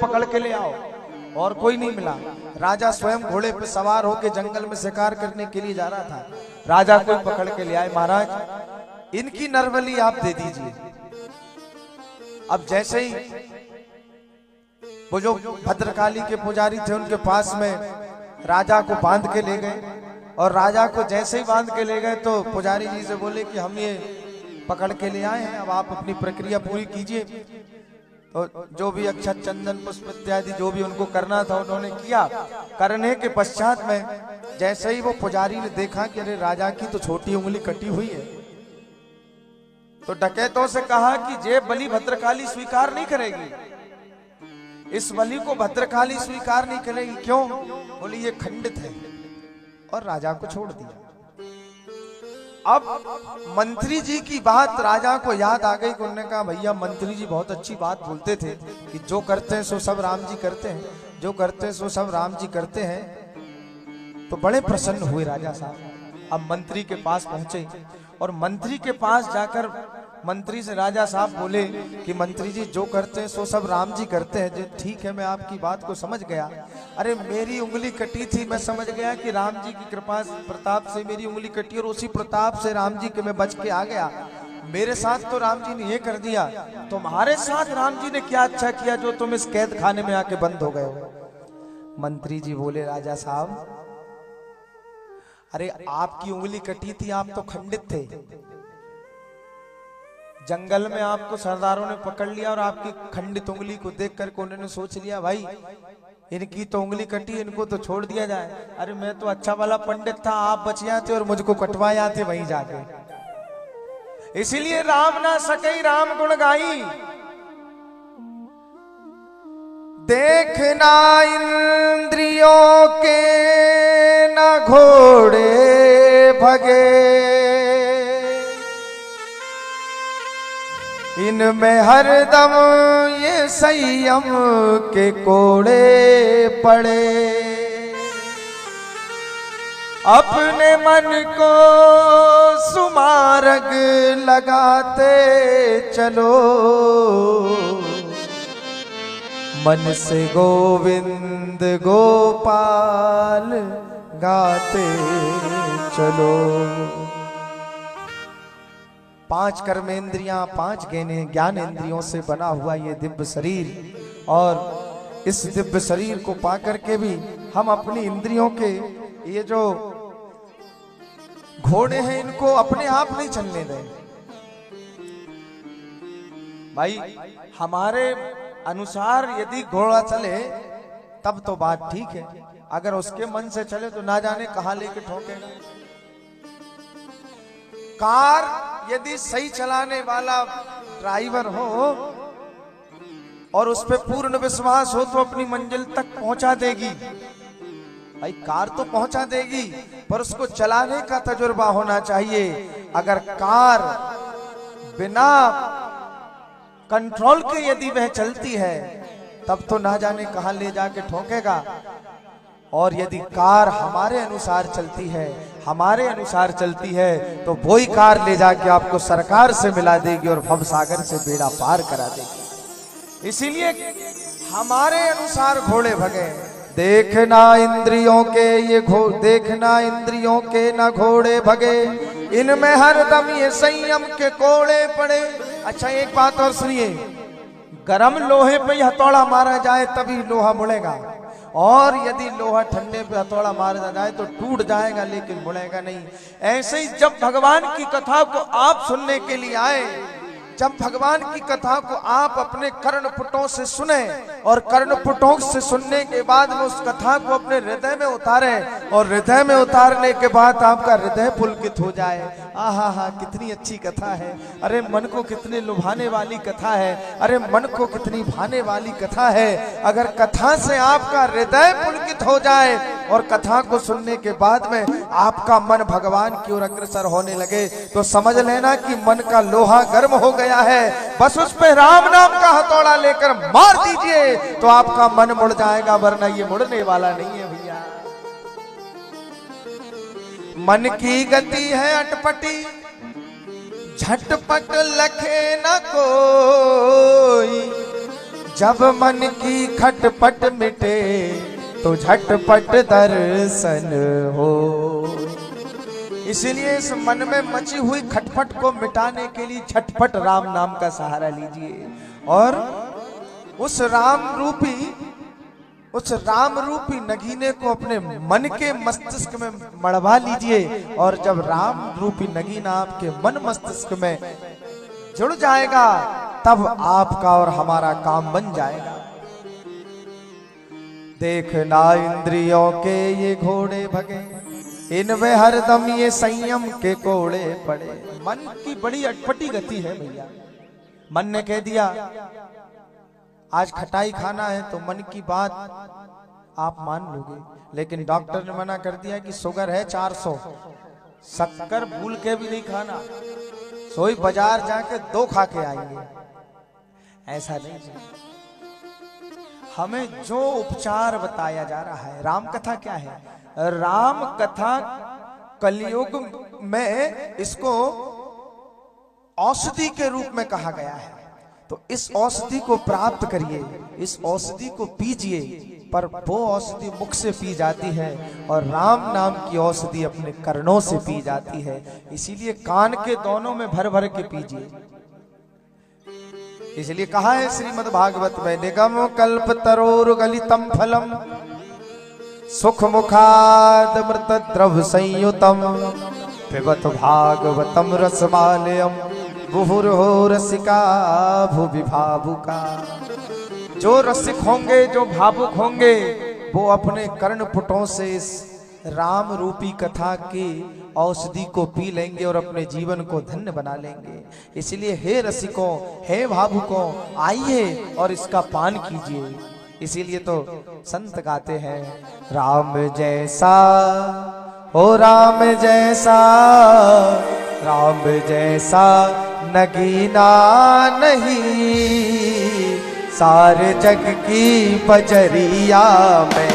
पकड़ के ले आओ, और कोई नहीं मिला। राजा स्वयं घोड़े पे सवार होकर जंगल में शिकार करने के लिए जा रहा था, राजा कोई पकड़ के ले आए, महाराज इनकी नरबली आप दे दीजिए। अब जैसे ही वो जो भद्रकाली के पुजारी थे उनके पास में राजा को बांध के ले गए, और राजा को जैसे ही बांध के ले गए तो पुजारी जी से बोले कि हम ये पकड़ के ले आए हैं, अब आप अपनी प्रक्रिया पूरी कीजिए। तो जो भी अक्षत चंदन पुष्प इत्यादि जो भी उनको करना था उन्होंने किया। करने के पश्चात में जैसे ही वो पुजारी ने देखा कि अरे राजा की तो छोटी उंगली कटी हुई है, तो डकैतों से कहा कि ये बलि भद्रकाली स्वीकार नहीं करेगी, इस बलि को भद्रकाली स्वीकार नहीं करेगी। क्यों? बोले ये खंडित है, और राजा को छोड़ दिया। अब मंत्री जी की बात राजा को याद आ गई। उन्होंने कहा भैया मंत्री जी बहुत अच्छी बात बोलते थे कि जो करते हैं सो सब राम जी करते हैं, जो करते हैं सो सब राम जी करते हैं। तो बड़े प्रसन्न हुए राजा साहब। अब मंत्री के पास पहुंचे, और मंत्री के पास जाकर मंत्री से राजा साहब बोले कि मंत्री जी जो करते हैं सो सब राम जी करते हैं। जो ठीक है, मैं आपकी बात को समझ गया। अरे मेरी उंगली कटी थी, मैं समझ गया कि राम जी की कृपा प्रताप से मेरी उंगली कटी, और उसी प्रताप से राम जी के मैं बच के आ गया। मेरे साथ तो राम जी ने ये कर दिया, तुम्हारे साथ राम जी ने क्या अच्छा किया जो तुम इस कैद खाने में आके बंद हो गए हो। मंत्री जी बोले राजा साहब, अरे आपकी उंगली कटी थी, आप तो खंडित थे, जंगल में आपको सरदारों ने पकड़ लिया, और आपकी खंडित उंगली को देख करके उन्होंने सोच लिया भाई इनकी तो उंगली कटी, इनको तो छोड़ दिया जाए। अरे मैं तो अच्छा वाला पंडित था, आप बच जाते और मुझको कटवाया थे वहीं जाके। इसीलिए राम ना सके राम गुण गाई, देखना इंद्रियों के न घोड़े भगे, इनमें हरदम ये संयम के कोड़े पड़े। अपने मन को सुमारग लगाते चलो, मन से गोविंद गोपाल गाते चलो। 5 कर्मेंद्रियां, 5 ज्ञान इंद्रियों से बना हुआ ये दिव्य शरीर, और इस दिव्य शरीर को पाकर के भी हम अपनी इंद्रियों के ये जो घोड़े हैं इनको अपने आप नहीं चलने दें। भाई हमारे अनुसार यदि घोड़ा चले तब तो बात ठीक है, अगर उसके मन से चले तो ना जाने कहां लेके ठोकेगा। कार यदि सही चलाने वाला ड्राइवर हो और उस पर पूर्ण विश्वास हो तो अपनी मंजिल तक पहुंचा देगी। भाई कार तो पहुंचा देगी, पर उसको चलाने का तजुर्बा होना चाहिए। अगर कार बिना कंट्रोल के यदि वह चलती है तब तो ना जाने कहां ले जाके ठोकेगा। और यदि कार हमारे अनुसार चलती है, हमारे अनुसार चलती है, तो वही कार ले जाके आपको सरकार से मिला देगी और भव सागर से बेड़ा पार करा देगी। इसीलिए हमारे अनुसार घोड़े भगे। देखना इंद्रियों के ये देखना इंद्रियों के ना घोड़े भगे, इनमें हरदम ये संयम के कोड़े पड़े। अच्छा एक बात और सुनिए, गरम लोहे पे हथौड़ा मारा जाए तभी लोहा मुड़ेगा, और यदि लोहा ठंडे पे हथौड़ा मारा जाए तो टूट जाएगा लेकिन मुड़ेगा नहीं। ऐसे ही जब भगवान की कथा को आप सुनने के लिए आए, जब भगवान की कथा को आप अपने कर्णपुटों से सुने और कर्णपुटों से सुनने के बाद में उस कथा को अपने हृदय में उतारें, और हृदय में उतारने के बाद आपका हृदय पुलकित हो जाए। आहा हा, कितनी अच्छी कथा है, अरे मन को कितने लुभाने वाली कथा है, अरे मन को कितनी भाने वाली कथा है। अगर कथा से आपका हृदय पुलकित हो जाए और कथा को सुनने के बाद में आपका मन भगवान की ओर अग्रसर होने लगे, तो समझ लेना कि मन का लोहा गर्म हो गया है। बस उस पे राम नाम का हथौड़ा लेकर मार दीजिए तो आपका मन मुड़ जाएगा, वरना ये मुड़ने वाला नहीं है भैया। मन की गति है अटपटी, झटपट लखे न कोई, जब मन की खटपट मिटे तो झटपट दर्शन हो। इसलिए इस मन में मची हुई खटपट को मिटाने के लिए झटपट राम नाम का सहारा लीजिए और उस राम रूपी नगीने को अपने मन के मस्तिष्क में मढ़वा लीजिए। और जब राम रूपी नगीना आपके मन मस्तिष्क में जुड़ जाएगा तब आपका और हमारा काम बन जाएगा। देखना इंद्रियों के ये घोड़े भगे, इनमें हरदम ये संयम के कोड़े पड़े। मन की बड़ी अटपटी गति है भैया। मन ने कह दिया आज खटाई खाना है तो मन की बात आप मान लोगे, लेकिन डॉक्टर ने मना कर दिया कि शुगर है 400, शक्कर भूल के भी नहीं खाना, सोई बाजार जाके 2 खा के आएंगे। ऐसा नहीं है। हमें जो उपचार बताया जा रहा है, राम कथा क्या है? राम कथा कलयुग में इसको औषधि के रूप में कहा गया है। तो इस औषधि को प्राप्त करिए, इस औषधि को पीजिए, पर वो औषधि मुख से पी जाती है और राम नाम की औषधि अपने कर्णों से पी जाती है। इसीलिए कान के दोनों में भर भर के पीजिए। इसलिए कहा है श्रीमद् भागवत में, निगम कल्प तरोर गलितम फलम सुख मुखाद मृत द्रव संयुतम पिबत भागवतम रसमालयम बुहुर्हो रसिका भुवि भावुका। जो रसिक होंगे, जो भावुक होंगे, वो अपने कर्णपुटों से इस राम रूपी कथा की औषधि को पी लेंगे और अपने जीवन को धन्य बना लेंगे। इसलिए हे रसिकों, हे भावुकों, आइए और इसका पान कीजिए। इसीलिए तो संत गाते हैं, राम जैसा हो राम जैसा, राम जैसा नगीना नहीं, सारे जग की बजरिया में।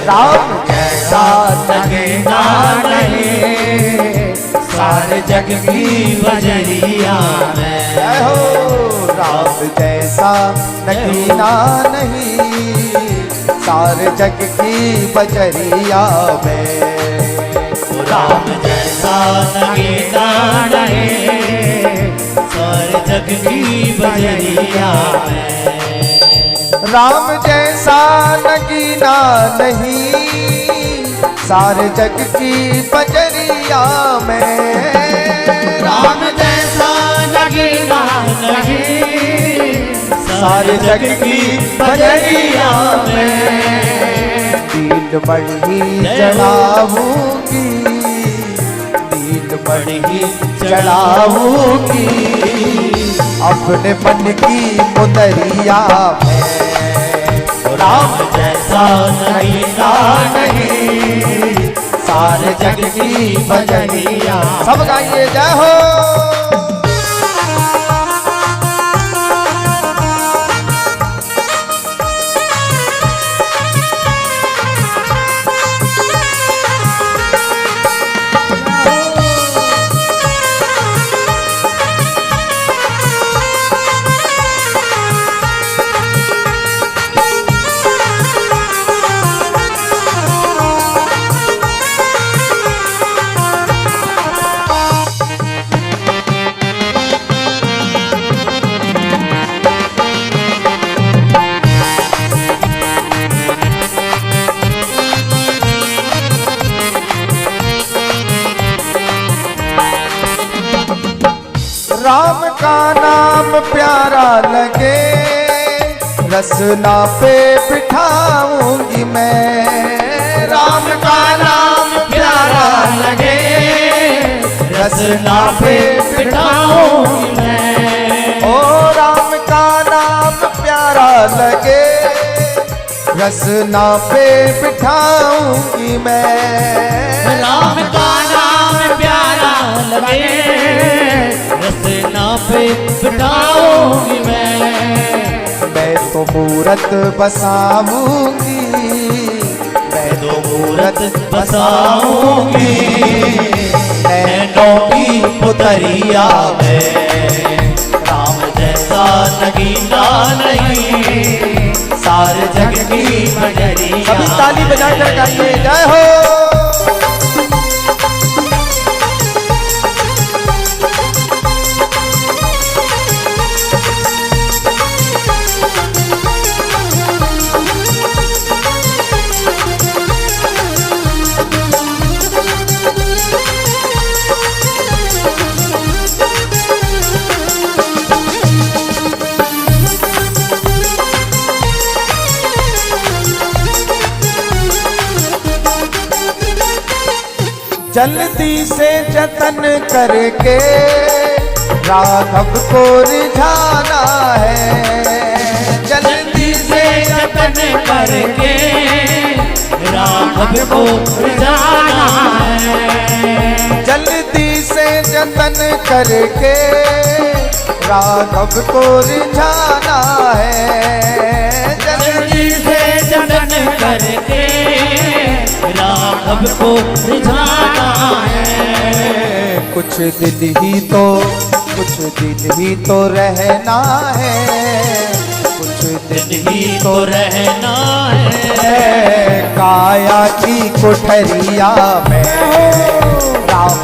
राम जैसा नगीना नहीं, सारे जग की बजरिया में। जय हो। राम जैसा नगीना नहीं, सारे जग की बजरिया में। राम जैसा नगीना नहीं, सारे जग की बजरिया में। राम जैसा नगीना नहीं, सारे जग की बजरिया में। राम जैसा नगीना नहीं, सारे जग की बजरिया में। दीन मणि चढ़ाऊंगी, दीन मणि चढ़ाऊंगी अपने मन की मुदरिया में। राम जैसा नगीना नहीं, सारे जग की बजरिया। सब गाइए जय हो। राम का नाम प्यारा लगे, रसना पे बिठाऊंगी मैं। राम का नाम प्यारा लगे, रसना पे बिठाऊंगी मैं। ओ राम का नाम प्यारा लगे, रसना पे बिठाऊंगी मैं। राम का नाम प्यारा लगे, रसना पे बिठाऊंगी मैं तो मूरत बसाऊंगी, मैं तो मूरत बसाऊंगी नैनों की पुतरिया में। राम जैसा नगीना नहीं सारे जग की बजरिया। सभी ताली बजाकर गाइए जय हो। जल्दी से जतन करके राघव को रिझाना है। जल्दी से जतन करके राघव को रिझाना है। जल्दी से जतन करके राघव को रिझाना है। जल्दी से जतन करके राघव को रिझाना है। कुछ दिन ही तो रहना है। कुछ दिन ही तो रहना है। काया की कोठरिया में राम